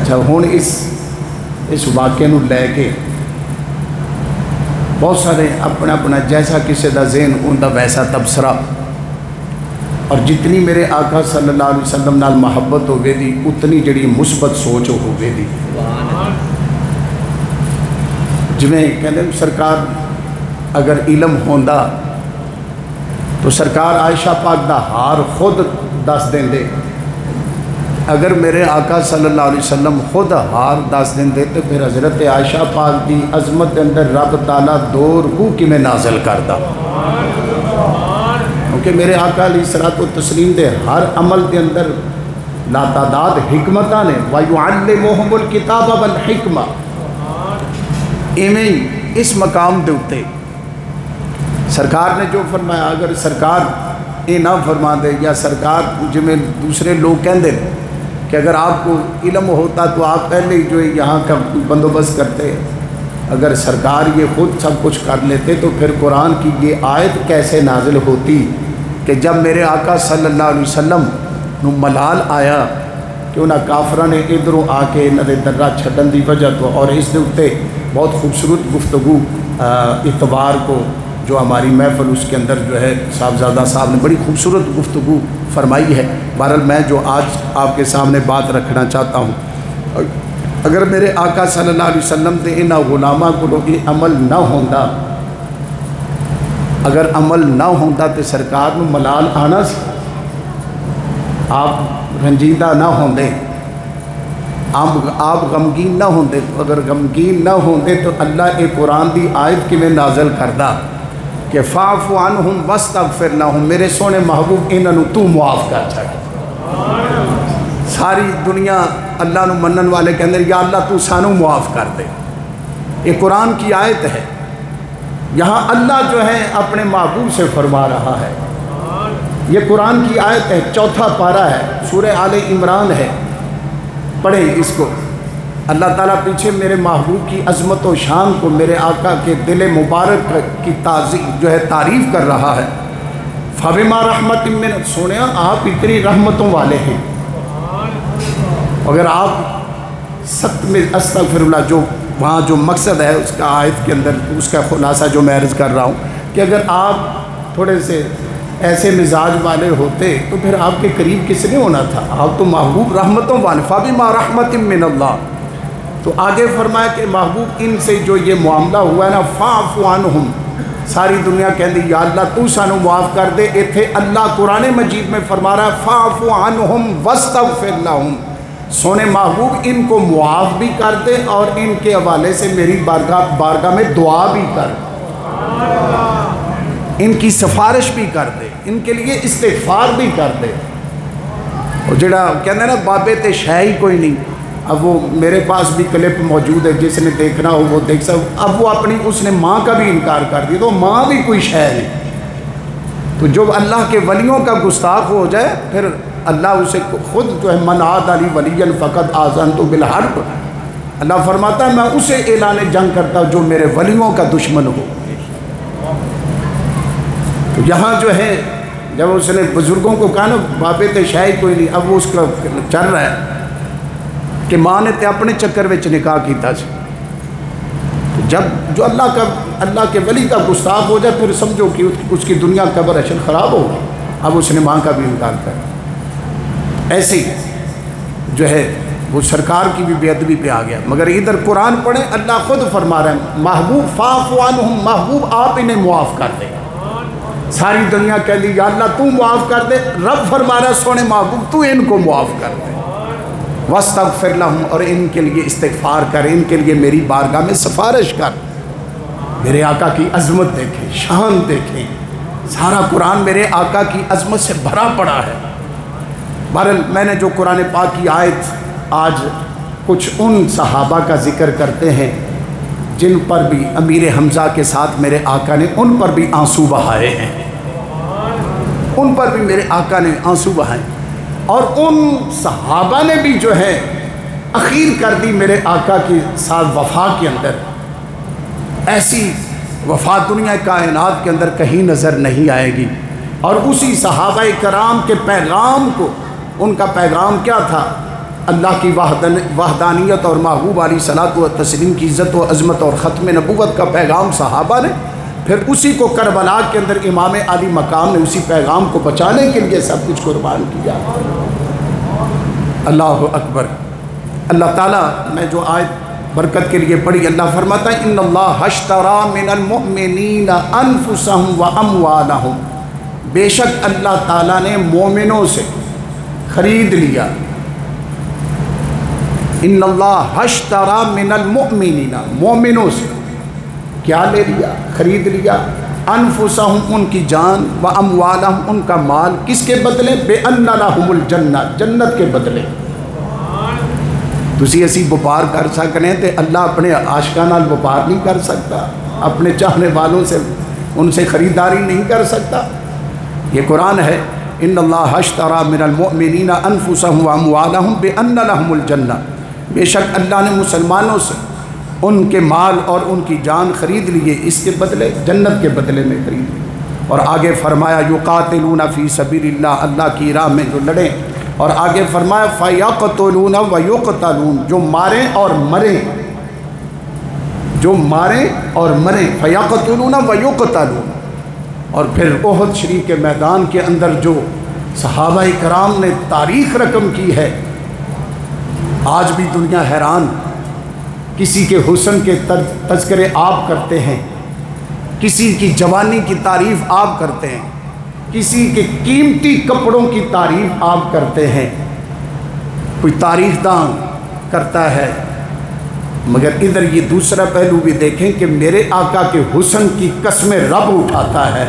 اچھا ہوں اس واقعے نو لے کے بہت سارے اپنا اپنا جیسا کسی دا ذہن ان دا ویسا تبصرہ، اور جتنی میرے آقا صلی اللہ علیہ وسلم نال محبت ہوگی دی اتنی جڑی مثبت سوچ ہوگی دی۔ جویں کہندے سرکار اگر علم ہوندا تو سرکار عائشہ پاک دا ہار خود دس دیں دے، اگر میرے آقا صلی اللہ علیہ وسلم خود ہار دس دیں دے تو پھر حضرت عائشہ پاک دی عظمت کے اندر رب تعالیٰ دو روح کی میں نازل کردہ، کیونکہ میرے آقا علیہ الصلوۃ والتسلیم دے ہر عمل دے اندر لاتعداد حکمتاں نے، وَيُعَلِّمُهُمُ الْكِتَابَ وَالْحِکْمَةَ۔ ایویں اس مقام دے اتے سرکار نے جو فرمایا، اگر سرکار یہ نہ فرما دے یا سرکار جمیں دوسرے لوگ کہندے کہ اگر آپ کو علم ہوتا تو آپ پہلے ہی جو یہاں کا بندوبست کرتے، اگر سرکار یہ خود سب کچھ کر لیتے تو پھر قرآن کی یہ آیت کیسے نازل ہوتی کہ جب میرے آقا صلی اللہ علیہ وسلم نو ملال آیا کہ انہاں کافرہ نے ادھروں آ کے انہاں دے درہ چھٹن دی وجہ تو، اور اس دے اتے بہت خوبصورت گفتگو اتوار کو جو ہماری محفل اس کے اندر جو ہے صاحبزادہ صاحب نے بڑی خوبصورت گفتگو فرمائی ہے۔ بہرحال میں جو آج آپ کے سامنے بات رکھنا چاہتا ہوں، اگر میرے آقا صلی اللہ علیہ وسلم دے انہاں غلاماں کو یہ عمل نہ ہوندا، اگر عمل نہ ہوندا تو سرکار نو ملال آنا سی، آپ رنجیدہ نہ ہوندے، آپ غمگین نہ ہوندے، اگر غمگین نہ ہوندے تو اللہ ایک قرآن دی آیت کی میں نازل کردہ کہ فَاعْفُ عَنْهُمْ وَاسْتَغْفِرْ لَهُمْ، میرے سونے محبوب انہوں تو معاف کر چھڑ۔ ساری دنیا اللہ نو منن والے کے اندر یا اللہ تو سانو معاف کر دے، یہ قرآن کی آیت ہے۔ یہاں اللہ جو ہے اپنے محبوب سے فرما رہا ہے، یہ قرآن کی آیت ہے، چوتھا پارہ ہے، سورہ آل عمران ہے، پڑھیں اس کو۔ اللہ تعالیٰ پیچھے میرے محبوب کی عظمت و شان کو، میرے آقا کے دل مبارک کی جو ہے تعریف کر رہا ہے۔ فَبِمَا رَحْمَةٍ مِّنَ، سونے آپ اتنی رحمتوں والے ہیں، اگر آپ ست میں استغفر اللہ جو وہاں جو مقصد ہے اس کا آیت کے اندر اس کا خلاصہ جو میں عرض کر رہا ہوں کہ اگر آپ تھوڑے سے ایسے مزاج والے ہوتے تو پھر آپ کے قریب کس نے ہونا تھا؟ آپ تو محبوب رحمتوں والے، فَبِمَا رَحْمَةٍ مِّنَ اللَّهِ۔ تو آگے فرمایا کہ محبوب ان سے جو یہ معاملہ ہوا ہے نا، فَاعْفُ عَنْهُمْ، ساری دنیا کہندی یا اللہ تو سانو معاف کر دے، ایتھے اللہ قرآن مجید میں فرما رہا ہے فَاعْفُ عَنْهُمْ وَاسْتَغْفِرْ لَهُمْ، سونے محبوب ان کو معاف بھی کر دے اور ان کے حوالے سے میری بارگاہ میں دعا بھی کر دے، ان کی سفارش بھی کر دے، ان کے لیے استغفار بھی کر دے۔ اور جڑا کہندے نا بابے تے شے ہی کوئی نہیں، اب وہ میرے پاس بھی کلپ موجود ہے، جس نے دیکھنا ہو وہ دیکھ سکتا۔ اب وہ اپنی اس نے ماں کا بھی انکار کر دیا، تو ماں بھی کوئی شے نہیں۔ تو جو اللہ کے ولیوں کا گستاخ ہو جائے پھر اللہ اسے خود جو ہے من عاد لی ولیا فقد آذنت بالحرب، اللہ فرماتا ہے میں اسے اعلان جنگ کرتا ہوں جو میرے ولیوں کا دشمن ہو۔ تو یہاں جو ہے جب اس نے بزرگوں کو کہا نا بابے تے شے کوئی نہیں، اب وہ اس کا چل رہا ہے کہ ماں نے تے اپنے چکر وچ نکاح کیتا سی۔ جب جو اللہ کے ولی کا گستاخ ہو جائے پھر سمجھو کہ اس کی دنیا قبر اشر خراب ہوگا۔ اب اس نے ماں کا بھی انکار کر، ایسے جو ہے وہ سرکار کی بھی بے ادبی پہ آ گیا۔ مگر ادھر قرآن پڑھیں اللہ خود فرما رہے ہیں محبوب فَاعْفُ عَنْهُمْ، محبوب آپ انہیں معاف کر دے۔ ساری دنیا کہہ لی یا اللہ تو معاف کر دے، رب فرما رہا ہے سونے محبوب تو ان کو معاف کر دے، وَاسْتَغْفِرْ لَهُمْ، اور ان کے لیے استغفار کر، ان کے لیے میری بارگاہ میں سفارش کر۔ میرے آقا کی عظمت دیکھیں، شان دیکھیں، سارا قرآن میرے آقا کی عظمت سے بھرا پڑا ہے۔ بہرحال میں نے جو قرآن پاک کی آیت آج کچھ ان صحابہ کا ذکر کرتے ہیں جن پر بھی امیر حمزہ کے ساتھ میرے آقا نے ان پر بھی آنسو بہائے ہیں، ان پر بھی میرے آقا نے آنسو بہائے، اور ان صحابہ نے بھی جو ہے اخیر کر دی میرے آقا کے ساتھ وفا کے اندر۔ ایسی وفا دنیا کائنات کے اندر کہیں نظر نہیں آئے گی۔ اور اسی صحابہ کرام کے پیغام کو، ان کا پیغام کیا تھا اللہ کی وحدانیت اور محبوب علیہ الصلوۃ و تسلیم کی عزت و عظمت اور ختم نبوت کا پیغام صحابہ نے، پھر اسی کو کربلا کے اندر امام علی مقام نے اسی پیغام کو بچانے کے لیے سب کچھ قربان کیا۔ اللہ اکبر۔ اللہ تعالیٰ میں جو آیت برکت کے لیے پڑھی، اللہ فرماتا ہے ان اللہ اشتری من المؤمنین انفسهم واموالهم، بے شک اللہ تعالیٰ نے مومنوں سے خرید لیا۔ ان اللہ اشتری من المؤمنین، مومنوں سے کیا لے لیا؟ خرید لیا۔ انفسهم، ان کی جان، واموالهم، ان کا مال، کس کے بدلے؟ بان لهم الجنہ، جنت کے بدلے۔ تسی اسی وپار کر سکنے تے اللہ اپنے عاشقاں نال وپار نہیں کر سکتا، اپنے چاہنے والوں سے ان سے خریداری نہیں کر سکتا۔ یہ قرآن ہے، ان اللہ اشتری من المؤمنین انفسهم واموالهم بان لهم الجنہ، بے شک اللہ نے مسلمانوں سے ان کے مال اور ان کی جان خرید لیے، اس کے بدلے، جنت کے بدلے میں خرید لیے۔ اور آگے فرمایا یقاتلون فی سبیل اللہ، اللہ کی راہ میں جو لڑیں، اور آگے فرمایا فیقتلون ویقتلون، جو ماریں اور مریں، جو ماریں اور مریں، فیقتلون ویقتلون۔ اور پھر احد شریف کے میدان کے اندر جو صحابہ کرام نے تاریخ رقم کی ہے، آج بھی دنیا حیران، کسی کے حسن کے تذکرے آپ کرتے ہیں، کسی کی جوانی کی تعریف آپ کرتے ہیں، کسی کے قیمتی کپڑوں کی تعریف آپ کرتے ہیں، کوئی تاریخ دان کرتا ہے، مگر ادھر یہ دوسرا پہلو بھی دیکھیں کہ میرے آقا کے حسن کی قسمیں رب اٹھاتا ہے،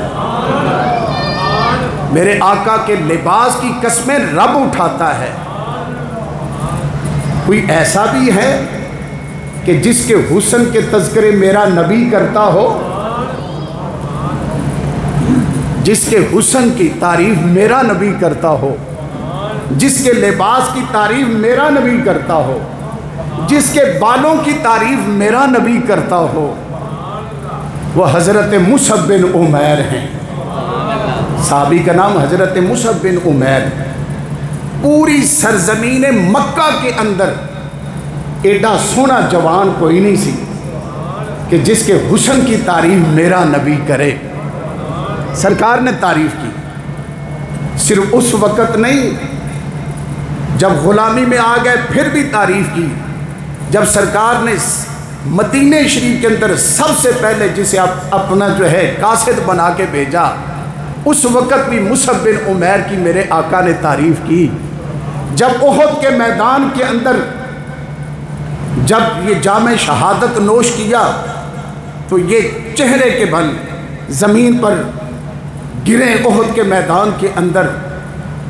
میرے آقا کے لباس کی قسمیں رب اٹھاتا ہے۔ کوئی ایسا بھی ہے کہ جس کے حسن کے تذکرے میرا نبی کرتا ہو، جس کے حسن کی تعریف میرا نبی کرتا ہو، جس کے لباس کی تعریف میرا نبی کرتا ہو، جس کے بالوں کی تعریف میرا نبی کرتا ہو، وہ حضرت مصعب بن عمیر ہیں۔ صحابی کا نام حضرت مصعب بن عمیر۔ پوری سرزمین مکہ کے اندر ایڈا سونا جوان کوئی نہیں سی کہ جس کے حسن کی تعریف میرا نبی کرے۔ سرکار نے تعریف کی، صرف اس وقت نہیں جب غلامی میں آ گئے پھر بھی تعریف کی، جب سرکار نے مدینہ شریف کے اندر سب سے پہلے جسے اپنا جو ہے قاصد بنا کے بھیجا، اس وقت بھی مصعب بن عمیر کی میرے آقا نے تعریف کی۔ جب احد کے میدان کے اندر جب یہ جام شہادت نوش کیا تو یہ چہرے کے بل زمین پر گرے احد کے میدان کے اندر۔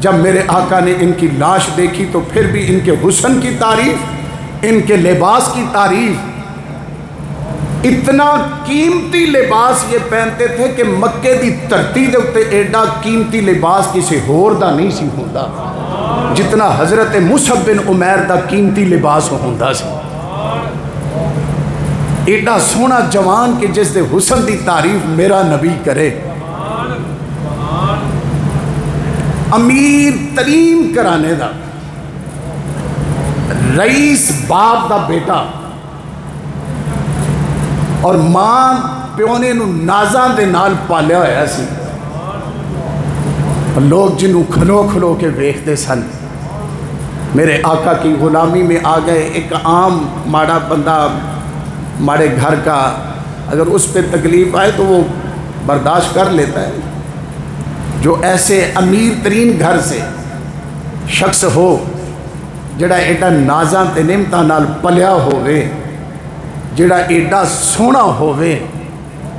جب میرے آقا نے ان کی لاش دیکھی تو پھر بھی ان کے حسن کی تعریف، ان کے لباس کی تعریف۔ اتنا قیمتی لباس یہ پہنتے تھے کہ مکے دی دھرتی دے اتے ایڈا قیمتی لباس کسی ہور دا نہیں سی ہوندا جتنا حضرت مصعب بن عمیر دا قیمتی لباس ہوندا سی۔ ایڈا سونا جوان کہ جس دے حسن دی تعریف میرا نبی کرے۔ امیر ترین کرانے دا، رئیس باپ دا بیٹا، اور ماں پیو نے نازاں دے نال پالیا ہویا سی۔ لوگ جنہوں کھلو کھلو کے ویکھدے سن۔ میرے آقا کی غلامی میں آ گئے، ایک عام ماڑا بندہ ماڑے گھر کا اگر اس پہ تکلیف آئے تو وہ برداشت کر لیتا ہے۔ جو ایسے امیر ترین گھر سے شخص ہو جڑا ایڈا نازاں تے نعمتاں نال پلیا ہوئے، جڑا ایڈا سونا ہوئے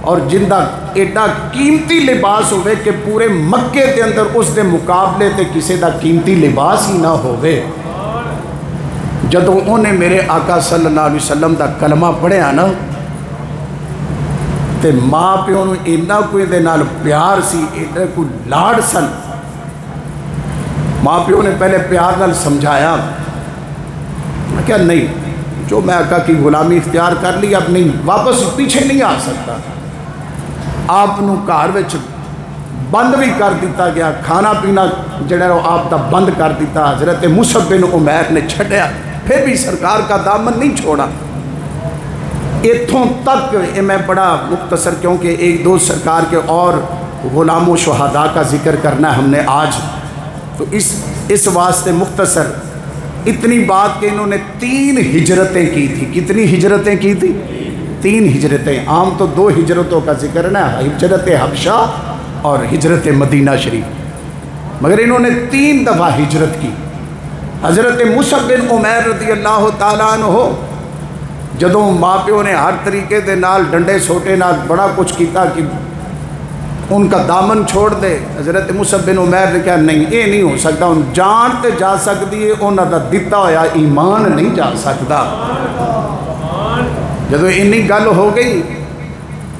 اور جندہ ایڈا قیمتی لباس ہوئے کہ پورے مکے دے اندر اس دے مقابلے تے کسی دا قیمتی لباس ہی نہ ہوئے، جدوں انہیں میرے آقا صلی اللہ علیہ وسلم دا کلمہ پڑھیا نا تے ماں پیو نوں اینا کوئی دے نال پیار سی، ایڈا کوئی لاڑ سن۔ ماں پیو نے پہلے پیار نال سمجھایا کہ نہیں، جو میں آقا کی غلامی اختیار کر لی اب نہیں، واپس پیچھے نہیں آ سکتا۔ آپ نو گھر وچ بند بھی کر دیتا گیا، کھانا پینا جڑا وہ آپ دا بند کر دیتا۔ حضرت مصعب بن عمیر نے چھڑیا، پھر بھی سرکار کا دامن نہیں چھوڑا۔ اتھوں تک میں بڑا مختصر، کیونکہ ایک دو سرکار کے اور غلام و شہداء کا ذکر کرنا ہے ہم نے آج، تو اس واسطے مختصر اتنی بات کہ انہوں نے 3 ہجرتیں کی تھی۔ کتنی ہجرتیں کی تھی؟ 3 ہجرتیں۔ عام تو 2 ہجرتوں کا ذکر نا، ہجرت حبشہ اور ہجرت مدینہ شریف، مگر انہوں نے 3 دفعہ ہجرت کی۔ حضرت مصعب بن عمیر رضی اللہ تعالیٰ عنہ جدوں ماں پیو نے ہر طریقے دے نال ڈنڈے سوٹے نال بڑا کچھ کیتا کہ ان کا دامن چھوڑ دے، حضرت مصعب بن عمیر نے کہا نہیں یہ نہیں ہو سکتا، ان جان تے جا سکتی ہے، انہاں دا دتا ہویا ایمان نہیں جا سکتا۔ جدوں انہی گل ہو گئی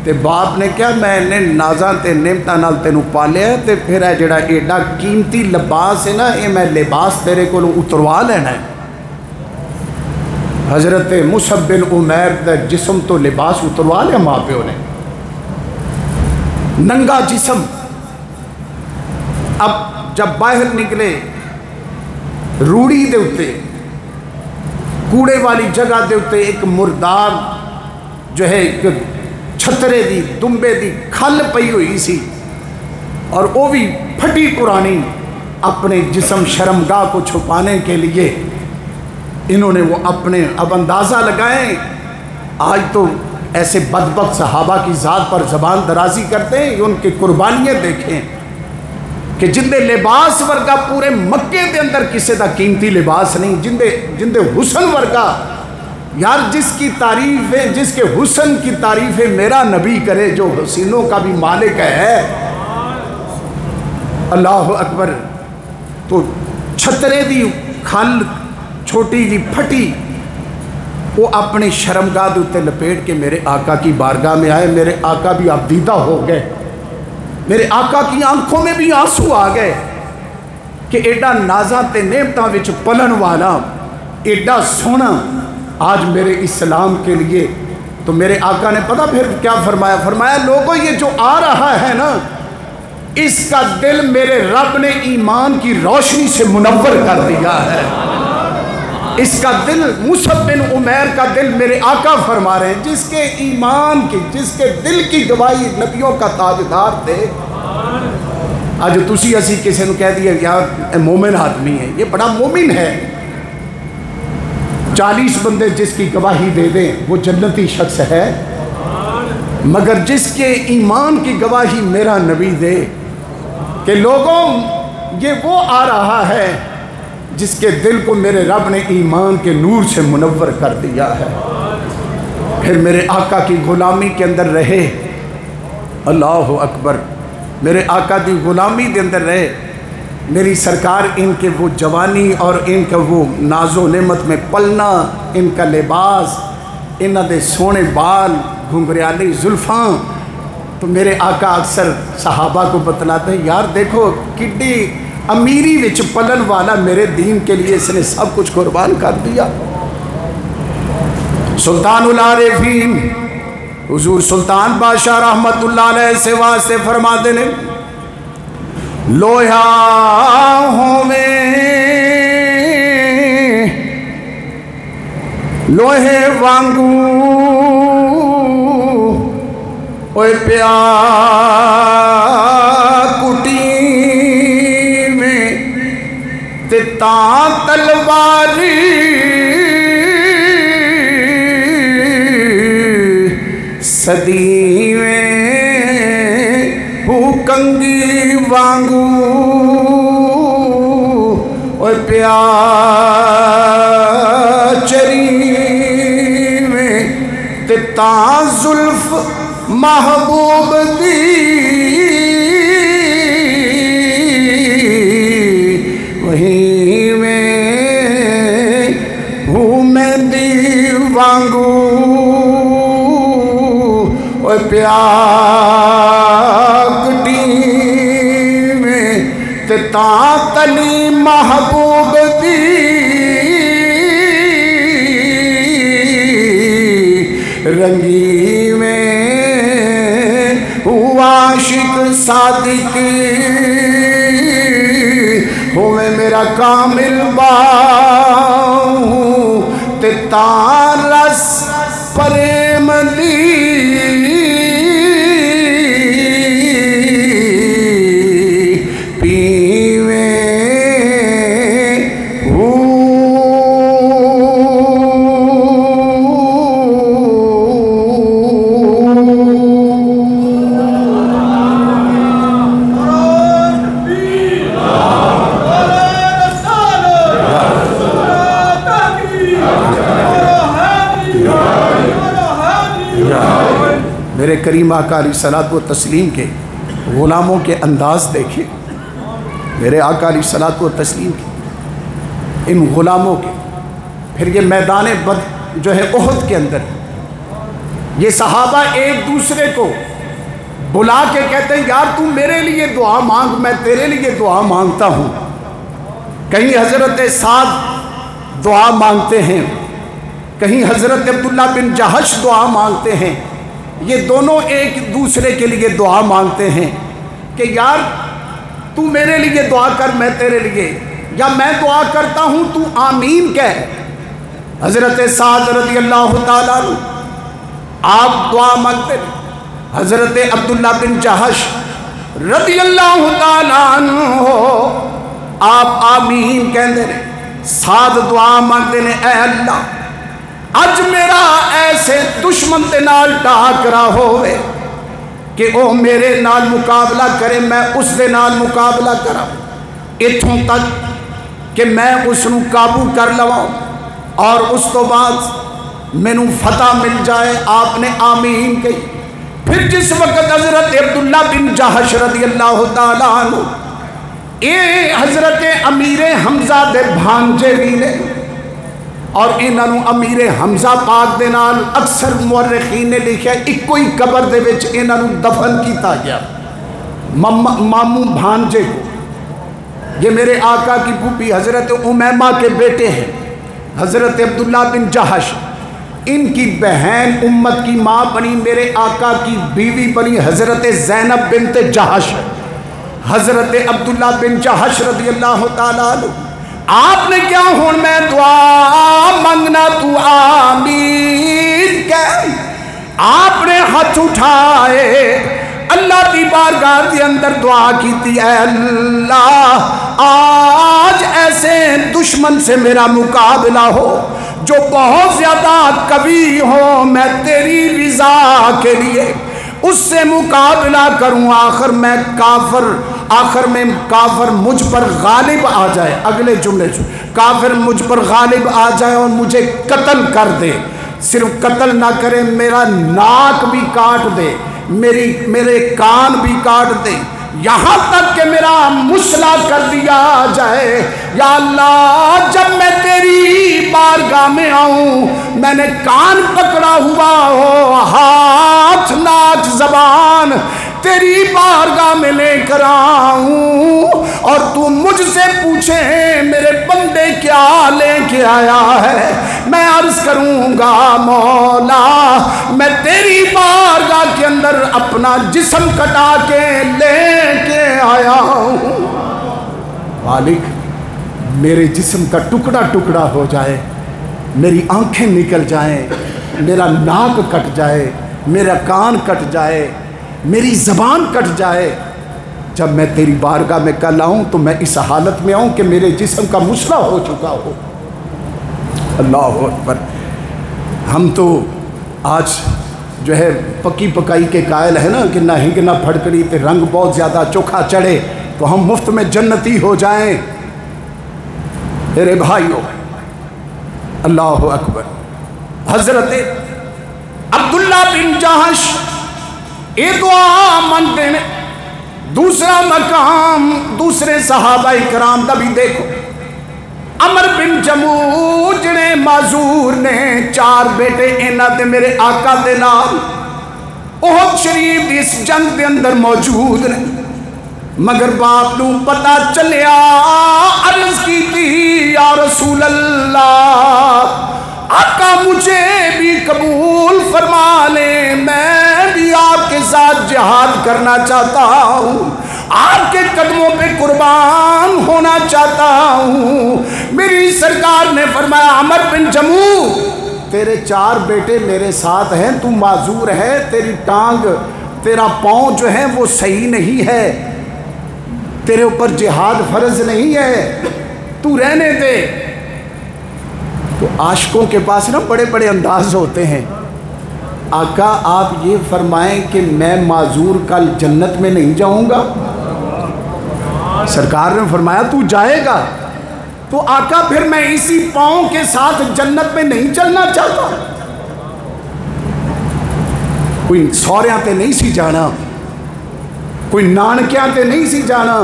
تے باپ نے کہا میں نے نازاں تے نعمتاں نال تینوں پالیا تے پھر اے جڑا ایڈا قیمتی لباس ہے نا، یہ میں لباس تیرے کولوں اتروا لینا ہے۔ حضرت مصعب بن عمیر دا جسم تو لباس اتروا لیا ماں پیو نے، ننگا جسم۔ اب جب باہر نکلے روڑی دے اتے، کوڑے والی جگہ دے اتے ایک مردار جو ہے ایک چھترے دی دمبے دی کھل پئی ہوئی سی، اور وہ بھی پھٹی پرانی۔ اپنے جسم شرمگاہ کو چھپانے کے لیے انہوں نے وہ اپنے اب اندازہ لگائیں، آج تو ایسے بدبخت صحابہ کی ذات پر زبان درازی کرتے ہیں، ان کی قربانیاں دیکھیں کہ جندے لباس ورگا پورے مکے دے اندر کسے دا قیمتی لباس نہیں، جندے حسن ورگا، یار جس کی تعریف ہے، جس کے حسن کی تعریف ہے میرا نبی کرے، جو حسینوں کا بھی مالک ہے، اللہ اکبر۔ تو چھترے دی کھل چھوٹی جی پھٹی، وہ اپنے شرمگاہ دے اتے لپیٹ کے میرے آقا کی بارگاہ میں آئے۔ میرے آقا بھی ابدیدہ ہو گئے، میرے آقا کی آنکھوں میں بھی آنسو آ گئے کہ ایڈا نازاں تے نعمتاں وچ پلن والا، ایڈا سونا آج میرے اسلام کے لیے۔ تو میرے آقا نے پتہ پھر کیا فرمایا؟ فرمایا لوگوں یہ جو آ رہا ہے نا، اس کا دل میرے رب نے ایمان کی روشنی سے منور کر دیا ہے۔ اس کا دل، مصعب بن عمیر کا دل میرے آقا فرما رہے ہیں، جس کے ایمان کی، جس کے دل کی گواہی نبیوں کا تاجدار تھے۔ آج تسی اسی کسی نے کہہ دیا یار مومن آدمی ہے، یہ بڑا مومن ہے، 40 بندے جس کی گواہی دے دیں وہ جنتی شخص ہے، مگر جس کے ایمان کی گواہی میرا نبی دے کہ لوگوں یہ وہ آ رہا ہے جس کے دل کو میرے رب نے ایمان کے نور سے منور کر دیا ہے۔ پھر میرے آقا کی غلامی کے اندر رہے، اللہ اکبر، میرے آقا کی غلامی کے اندر رہے۔ میری سرکار ان کے وہ جوانی اور ان کا وہ ناز و نعمت میں پلنا، ان کا لباس، انہاں دے سونے بال، گھنگریالی زلفاں، تو میرے آقا اکثر صحابہ کو بتلاتے ہیں یار دیکھو کڈی امیری وچ پلن والا میرے دین کے لیے اس نے سب کچھ قربان کر دیا۔ سلطان العارفین حضور سلطان بادشاہ رحمت اللہ علیہ سے واسطے فرما دینے، لوہا میں لوہے وانگو اوے پیا کٹی میں تے تاں تلواری صدی میں ہو کنگی وانگو اوے پیا چری میں تے تاں زلف محبوب دی وہیں میں ہوں مہندی وانگو اوے پیا کٹی میں تے تاں تلی محبوب دی رنگی میں ہوا عاشق صادق ہوئے میرا کامل باؤ تے تارس پریم دی میرے کریم آقا علیہ الصلوۃ والتسلیم کے غلاموں کے انداز دیکھیں، میرے آقا علیہ الصلوۃ والتسلیم کے ان غلاموں کے، پھر یہ میدان جو ہے احد کے اندر یہ صحابہ ایک دوسرے کو بلا کے کہتے ہیں یار تو میرے لیے دعا مانگ، میں تیرے لیے دعا مانگتا ہوں۔ کہیں حضرت سعد دعا مانگتے ہیں، کہیں حضرت عبداللہ بن جہش دعا مانگتے ہیں، یہ دونوں ایک دوسرے کے لیے دعا مانگتے ہیں کہ یار تو میرے لیے دعا کر، میں تیرے لیے، یا میں دعا کرتا ہوں تو آمین کہہ۔ حضرت سعد رضی اللہ تعالیٰ عنہ آپ دعا مانگتے ہیں، حضرت عبداللہ بن جہش رضی اللہ تعالیٰ عنہ آپ آمین کہندے ہیں، سعد دعا مانگتے ہیں اے اللہ اج میرا ایسے دشمن تے نال ٹاکرا ہوئے کہ او میرے نال مقابلہ کرے، میں اس دے نال مقابلہ کرا، اتھوں تک کہ میں اس نو قابو کر لواؤں اور اس تو بعد مینوں فتح مل جائے۔ آپ نے آمین کہی۔ پھر جس وقت حضرت عبداللہ بن جہش رضی اللہ تعالیٰ عنہ اے حضرت امیر حمزہ دے بھانجے بھی نے، اور انہوں امیر حمزہ پاک دے نال اکثر مورخین نے لکھا ایک کوئی قبر دے وچ انہوں دفن کیتا گیا، ماموں بھانجے کو۔ یہ میرے آقا کی پھوپھی حضرت امیمہ کے بیٹے ہیں، حضرت عبداللہ بن جہش، ان کی بہن امت کی ماں بنی، میرے آقا کی بیوی بنی حضرت زینب بنت جہش، حضرت عبداللہ بن جہش رضی اللہ تعالیٰ عنہ۔ آپ نے کیا ہون میں دعا مانگنا تو آمین کہہ، آپ نے ہاتھ اٹھائے اللہ کی بارگاہ کے اندر دعا کی تھی، اے اللہ آج ایسے دشمن سے میرا مقابلہ ہو جو بہت زیادہ قوی ہو، میں تیری رضا کے لیے اس سے مقابلہ کروں، آخر میں کافر مجھ پر غالب آ جائے، اگلے جملے کافر مجھ پر غالب آ جائے اور مجھے قتل کر دے، صرف قتل نہ کرے، میرا ناک بھی کاٹ دے، میرے کان بھی کاٹ دے، یہاں تک کہ میرا مسلح کر دیا جائے۔ یا اللہ جب میں تیری بارگاہ میں آؤں، میں نے کان پکڑا ہوا ہو، ہاتھ ناک زبان تیری بارگاہ میں لے کر آؤں، اور تو مجھ سے پوچھے میرے بندے کیا لے کے آیا ہے، میں عرض کروں گا مولا میں تیری بارگاہ کے اندر اپنا جسم کٹا کے لے کے آیا ہوں۔ مالک میرے جسم کا ٹکڑا ٹکڑا ہو جائے، میری آنکھیں نکل جائیں، میرا ناک کٹ جائے، میرا کان کٹ جائے، میری زبان کٹ جائے، جب میں تیری بارگاہ میں کل آؤں تو میں اس حالت میں آؤں کہ میرے جسم کا مسلح ہو چکا ہو۔ اللہ اکبر۔ ہم تو آج جو ہے پکی پکائی کے قائل ہے نا کہ نہ ہنگ نہ پھڑکڑی تے رنگ بہت زیادہ چوکھا چڑھے تو ہم مفت میں جنتی ہو جائیں۔ میرے بھائیوں اللہ اکبر، حضرت عبداللہ بن جہش یہ دعا مانگتے ہیں۔ دوسرا مقام دوسرے صحابہ کرام دا بھی دیکھو، عمر بن جموع جنے معذور نے 4 بیٹے انہاں دے میرے آقا دے نال احد شریف اس جنگ دے اندر موجود نے، مگر باپ نو پتہ چلیا، عرض کی تھی یا رسول اللہ آقا مجھے بھی قبول فرما لے، میں بھی آپ کے کے ساتھ جہاد کرنا چاہتا ہوں، آپ کے قدموں پہ قربان ہونا چاہتا ہوں۔ میری سرکار نے فرمایا عمر بن جموح، تیرے 4 بیٹے میرے ساتھ ہیں، تو معذور ہے، تیری ٹانگ تیرا پاؤں جو ہے وہ صحیح نہیں ہے، تیرے اوپر جہاد فرض نہیں ہے، تو رہنے دے۔ تو عاشقوں کے پاس نا بڑے بڑے انداز ہوتے ہیں۔ آقا آپ یہ فرمائیں کہ میں معذور کل جنت میں نہیں جاؤں گا؟ سرکار نے فرمایا تو جائے گا، تو آقا پھر میں اسی پاؤں کے ساتھ جنت میں نہیں چلنا چاہتا؟ کوئی سوریاں تے نہیں سی جانا، کوئی نانکیاں تے نہیں سی جانا۔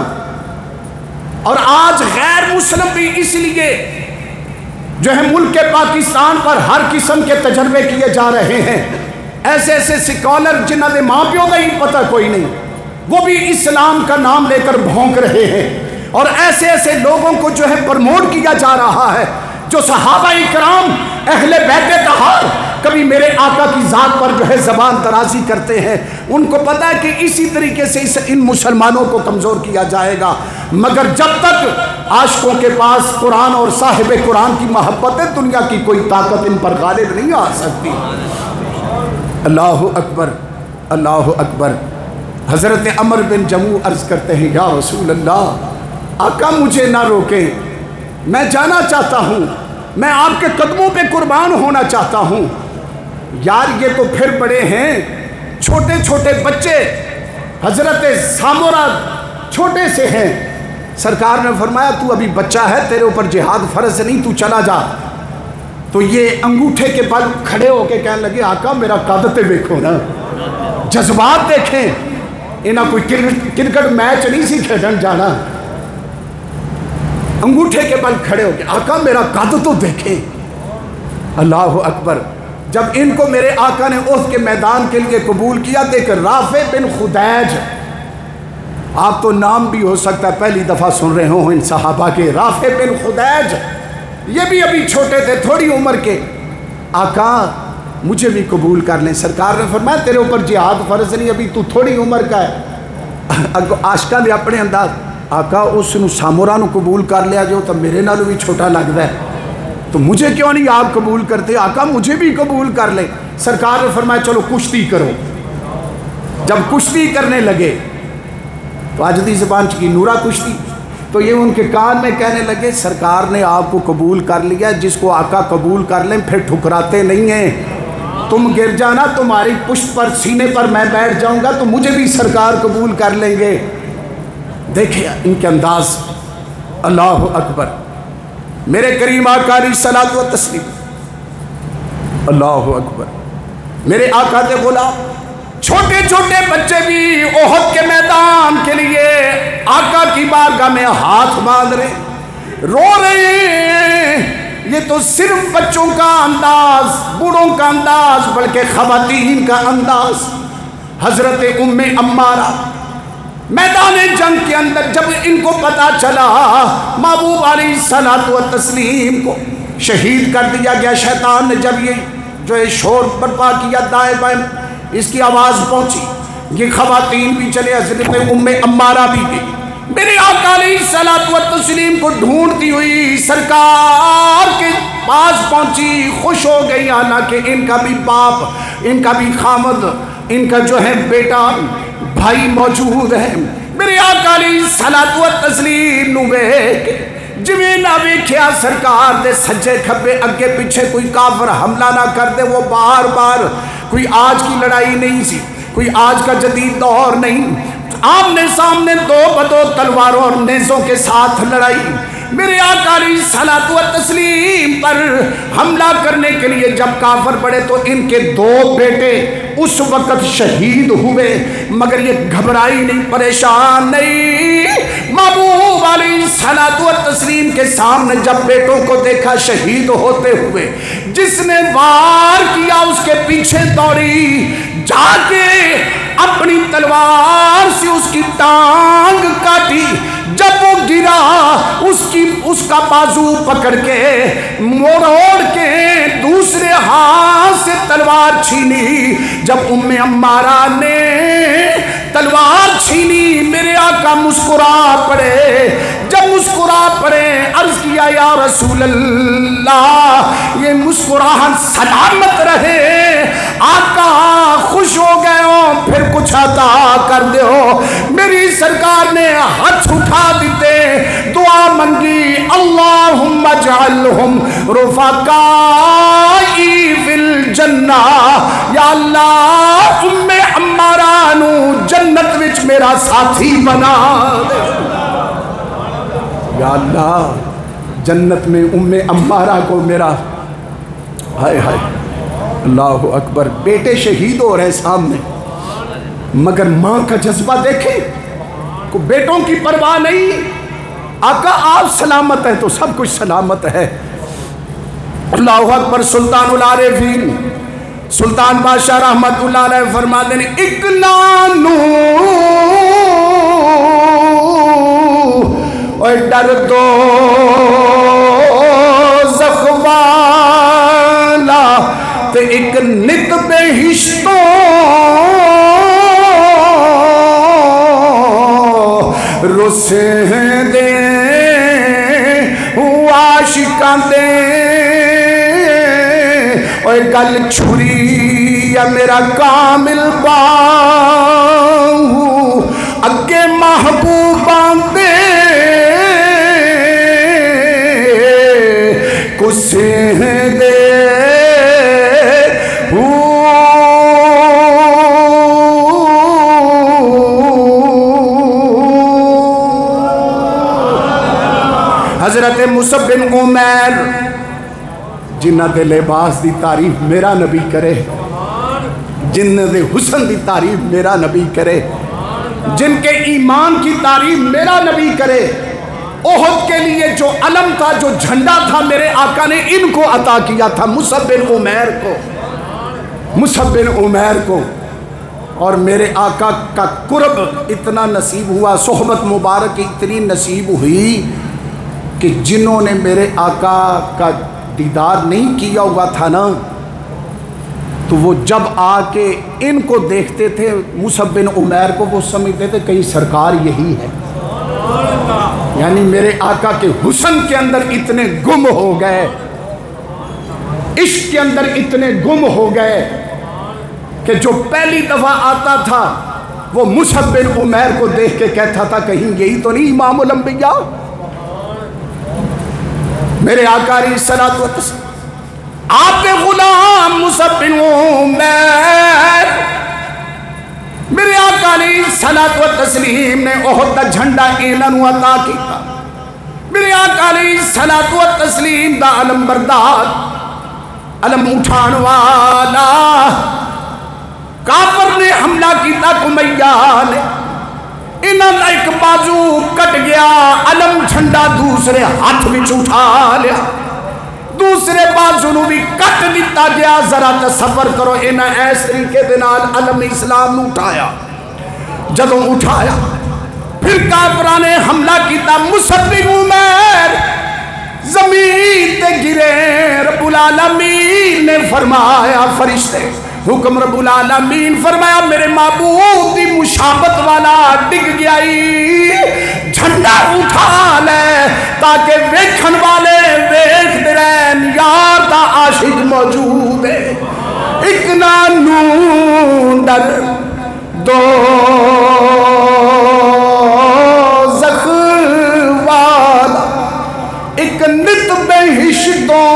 اور آج غیر مسلم بھی اس لیے جو ہے ملک پاکستان پر ہر قسم کے تجربے کیے جا رہے ہیں، ایسے ایسے سکولر جنہوں نے ماں پیوں کا ہی پتہ کوئی نہیں، وہ بھی اسلام کا نام لے کر بھونک رہے ہیں، اور ایسے ایسے لوگوں کو جو ہے پرموٹ کیا جا رہا ہے جو صحابہ اکرام اہل بیت طہار کبھی میرے آقا کی ذات پر جو ہے زبان درازی کرتے ہیں۔ ان کو پتہ ہے کہ اسی طریقے سے ان مسلمانوں کو کمزور کیا جائے گا، مگر جب تک عاشقوں کے پاس قرآن اور صاحب قرآن کی محبت ہے، دنیا کی کوئی طاقت ان پر غالب نہیں آ سکتی۔ اللہ اکبر، اللہ اکبر۔ حضرت عمر بن جموح عرض کرتے ہیں یا رسول اللہ، آقا مجھے نہ روکیں، میں جانا چاہتا ہوں، میں آپ کے قدموں پہ قربان ہونا چاہتا ہوں۔ یار یہ تو پھر بڑے ہیں، چھوٹے چھوٹے بچے، حضرت سامورا چھوٹے سے ہیں۔ سرکار نے فرمایا تو ابھی بچہ ہے، تیرے اوپر جہاد فرض نہیں، تو چلا جا۔ تو یہ انگوٹھے کے بل کھڑے ہو کے کہنے لگے آقا میرا قد تے دیکھو نا، جذبات دیکھیں، انہاں کوئی کرکٹ میچ نہیں سی کھیلن جانا۔ انگوٹھے کے بل کھڑے ہو کے آقا میرا قد تو دیکھیں۔ اللہ اکبر۔ جب ان کو میرے آقا نے احد کے میدان کے لیے قبول کیا، دیکھ رافع بن خدیج، آپ تو نام بھی ہو سکتا ہے پہلی دفعہ سن رہے ہوں ان صحابہ کے، رافع بن خدیج، یہ بھی ابھی چھوٹے تھے، تھوڑی عمر کے۔ آقا مجھے بھی قبول کر لیں۔ سرکار نے فرمایا تیرے اوپر جہاد فرض نہیں، ابھی تو تھوڑی عمر کا ہے۔ عاشقاں نے اپنے انداز، آقا اس نو سامورا نو قبول کر لیا جو تو میرے نالوں بھی چھوٹا لگتا ہے، تو مجھے کیوں نہیں آپ قبول کرتے؟ آقا مجھے بھی قبول کر لیں۔ سرکار نے فرمایا چلو کشتی کرو۔ جب کشتی کرنے لگے تو آجدی زبان کی نورا کشتی، تو یہ ان کے کان میں کہنے لگے سرکار نے آپ کو قبول کر لیا، جس کو آقا قبول کر لیں پھر ٹھکراتے نہیں ہیں، تم گر جانا تمہاری پشت پر سینے پر میں بیٹھ جاؤں گا تو مجھے بھی سرکار قبول کر لیں گے۔ دیکھیں ان کے انداز، اللہ اکبر۔ میرے کریم آقا علیہ الصلوۃ والتسلیم، اللہ اکبر۔ میرے آقا دے غلام چھوٹے چھوٹے بچے بھی احد کے میدان کے لیے آقا کی بارگاہ میں ہاتھ باندھ رہے، رو رہے ہیں۔ یہ تو صرف بچوں کا انداز، بوڑھوں کا انداز، بلکہ خواتین کا انداز۔ حضرت ام عمارہ میدان جنگ کے اندر جب ان کو پتا چلا محبوب علیہ الصلوۃ والتسلیم کو شہید کر دیا گیا، شیطان نے جب یہ جو ہے شور برپا کیا، دائیں بائیں اس کی آواز پہنچی، یہ خواتین بھی چلے، حضرت ام عمارہ بھی گئی، میرے آقا علیہ الصلوۃ والتسلیم کو ڈھونڈتی ہوئی سرکار کے پاس پہنچی، خوش ہو گئی، حالانکہ ان کا بھی باپ، ان کا بھی خامد، ان کا جو ہے بیٹا بھائی موجود ہے۔ میرے آقا علیہ الصلوۃ والتسلیم نو ویکھ جویں نہ ویکھیا سرکار دے سجے کھبے اگے پیچھے کوئی کافر حملہ نہ کر دے، وہ بار بار، کوئی آج کی لڑائی نہیں سی، کوئی آج کا جدید دور نہیں، آمنے سامنے دو بدو تلواروں اور نیزوں کے ساتھ لڑائی۔ میرے آقا علیہ الصلوۃ والتسلیم پر حملہ کرنے کے لیے جب کافر بڑھے تو ان کے 2 بیٹے اس وقت شہید ہوئے، مگر یہ گھبرائی نہیں، پریشان نہیں۔ محبوب علیہ الصلوۃ والتسلیم کے سامنے جب بیٹوں کو دیکھا شہید ہوتے ہوئے، جس نے وار کیا اس کے پیچھے دوڑی، جا کے اپنی تلوار سے اس کی ٹانگ کاٹی، جب وہ گرا اس کا بازو پکڑ کے موڑ کے دوسرے ہاتھ سے تلوار چھینی۔ جب ام عمارہ نے تلوار چھینی، میرے آقا مسکرا پڑے، جب مسکرا پڑے عرض کیا یا رسول اللہ یہ مسکراہٹ سلامت رہے، آقا خوش ہو گئے ہو پھر کچھ عطا کر دے ہو۔ میری سرکار نے ہاتھ اٹھا دیتے، دعا منگی، اللہم اجعلہم رفقائی فی الجنہ، یا اللہ ام عمارہ نو جنت وچ میرا ساتھی بنا دے، یا اللہ جنت میں ام عمارہ کو میرا، ہائے ہائے اللہ اکبر۔ بیٹے شہید ہو رہے سامنے، مگر ماں کا جذبہ دیکھیں، کو بیٹوں کی پرواہ نہیں، آقا آپ سلامت ہے تو سب کچھ سلامت ہے۔ اللہ اکبر۔ سلطان العارفین سلطان بادشاہ رحمت اللہ علیہ فرماتے ہیں ایک نانو اور ڈر دو زخوالا تے ایک نت بہشتوں رسے دے عاشقاں دے، اوے گل چھری یا میرا کامل باہو اگے محبوباں دے کسے دے حضرت مصعب بن عمیر جنہ دے لباس دی تعریف میرا نبی کرے، جن دے حسن دی تعریف میرا نبی کرے، جن کے ایمان کی تعریف میرا نبی کرے، احد کے لیے جو علم تھا، جو جھنڈا تھا، میرے آقا نے ان کو عطا کیا تھا، مصعب بن عمیر کو، مصعب بن عمیر کو۔ اور میرے آقا کا قرب اتنا نصیب ہوا، صحبت مبارک اتنی نصیب ہوئی کہ جنہوں نے میرے آقا کا دیدار نہیں کیا ہوا تھا نا، تو وہ جب آ کے ان کو دیکھتے تھے مصعب بن عمیر کو، وہ سمجھتے تھے کہیں سرکار یہی ہے، یعنی میرے آقا کے حسن کے اندر اتنے گم ہو گئے، عشق کے اندر اتنے گم ہو گئے کہ جو پہلی دفعہ آتا تھا وہ مصعب بن عمیر کو دیکھ کے کہتا تھا کہیں یہی تو نہیں امام الانبیاء۔ میرے آقا علیہ الصلوۃ والسلام آپ غلام مصعب بن عمیر، میرے آقا علیہ الصلوۃ والتسلیم نے احد دا جھنڈا انہاں عطا کیتا، میرے آقا علیہ الصلوۃ والتسلیم دا علم بردار، علم اٹھان والا، کافر نے حملہ کیتا امیہ نے، انہاں دا ایک بازو کٹ گیا، علم جھنڈا دوسرے ہاتھ وچ اٹھا لیا، دوسرے بازو نو بھی کٹ دیتا گیا۔ ذرا تصور کرو انہاں ایس طریقے دے نال علم اسلام نو اٹھایا، جدوں اٹھایا پھر کافراں نے حملہ کیتا، مصعب بن عمیر زمین تے گرے، رب العالمین نے فرمایا، فرشتے حکم رب العالمین فرمایا میرے معبود دی مشابت والا ڈگ گیائی، جھنڈا اٹھا لے تاکہ ویکھن والے ویکھتے رہن یار دا عاشق موجود ہے، ایک نانو ڈر دو زخ والا ایک نت بہشتوں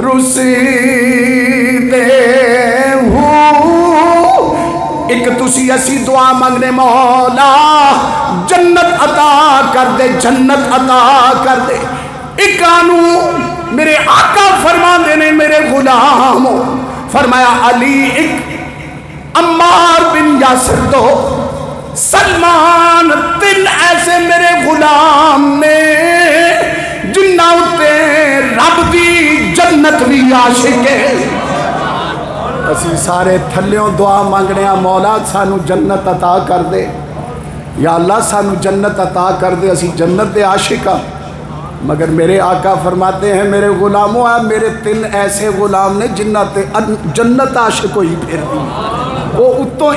رسی دے ہو، ایک تسی اسی دعا مانگنے مولا جنت عطا کر دے، جنت عطا کر دے۔ ایک آنو میرے آقا فرما دینے میرے غلاموں، فرمایا علی ایک عمار بن یاسر دو، سلمان، تین ایسے میرے غلام نے جنہ اتے رب دی جنت بھی عاشق ہے۔ اسی سارے تھلیوں دعا مانگنے ہیں مولا سانو جنت عطا کر دے، یا اللہ سانو جنت عطا کر دے، اسی جنت دے عاشق ہاں۔ مگر میرے آقا فرماتے ہیں میرے غلاموں، میرے تین ایسے غلام نے جنہ تے جنت عاشق ہوئی پھر دی، وہ اتوں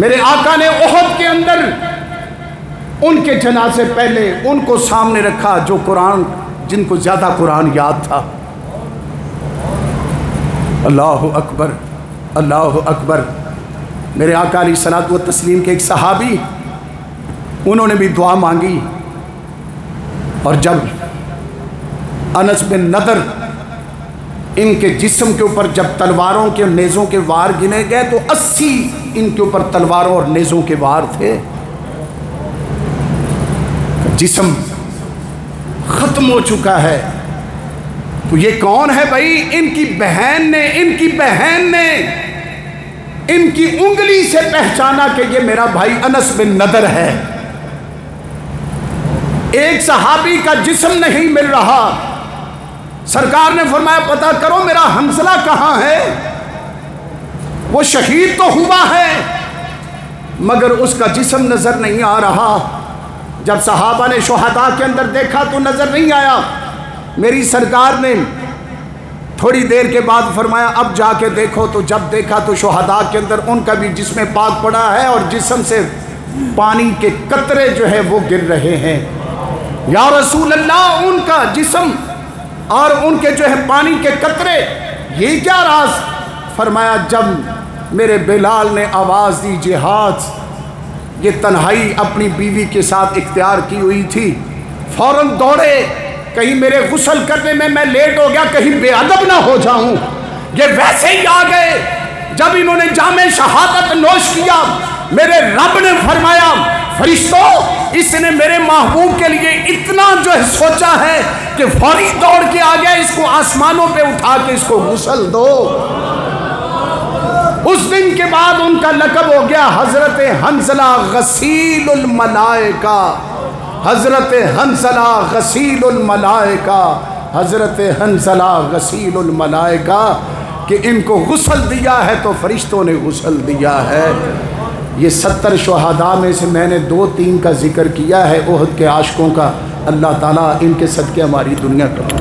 میرے آقا نے احد کے اندر ان کے جنازے پہلے ان کو سامنے رکھا جو قرآن، جن کو زیادہ قرآن یاد تھا۔ اللہ اکبر، اللہ اکبر۔ میرے آقا علیہ الصلوۃ والتسلیم کے ایک صحابی، انہوں نے بھی دعا مانگی، اور جب انس بن نضر ان کے جسم کے اوپر جب تلواروں کے نیزوں کے وار گنے گئے تو 80 ان کے اوپر تلواروں اور نیزوں کے وار تھے۔ جسم ختم ہو چکا ہے۔ تو یہ کون ہے بھائی؟ ان کی بہن نے ان کی انگلی سے پہچانا کہ یہ میرا بھائی انس بن نضر ہے۔ ایک صحابی کا جسم نہیں مل رہا، سرکار نے فرمایا پتہ کرو میرا حنظلہ کہاں ہے، وہ شہید تو ہوا ہے مگر اس کا جسم نظر نہیں آ رہا۔ جب صحابہ نے شہداء کے اندر دیکھا تو نظر نہیں آیا۔ میری سرکار نے تھوڑی دیر کے بعد فرمایا اب جا کے دیکھو، تو جب دیکھا تو شہداء کے اندر ان کا بھی جسم پاک پڑا ہے اور جسم سے پانی کے قطرے جو ہے وہ گر رہے ہیں۔ یا رسول اللہ، ان کا جسم اور ان کے جو ہے پانی کے قطرے، یہ کیا راز؟ فرمایا جب میرے بلال نے آواز دی جہاد، یہ تنہائی اپنی بیوی کے ساتھ اختیار کی ہوئی تھی، فوراً دوڑے، کہیں میرے غسل کرنے میں لیٹ ہو گیا، کہیں بے ادب نہ ہو جاؤں۔ یہ ویسے ہی آ گئے، جب انہوں نے جام شہادت نوش کیا، میرے رب نے فرمایا فرشتوں، اس نے میرے محبوب کے لیے اتنا جو ہے سوچا ہے کہ فوری دوڑ کے آ گیا، اس کو آسمانوں پہ اٹھا کے اس کو غسل دو۔ اس دن کے بعد ان کا لقب ہو گیا حضرت حنظلہ غسیل الملائکہ، حضرت حنظلہ غسیل الملائکہ، حضرت حنظلہ غسیل الملائکہ، کہ ان کو غسل دیا ہے تو فرشتوں نے غسل دیا ہے۔ یہ 70 شہداء میں سے میں نے 2-3 کا ذکر کیا ہے احد کے عاشقوں کا۔ اللہ تعالیٰ ان کے صدقے ہماری دنیا کا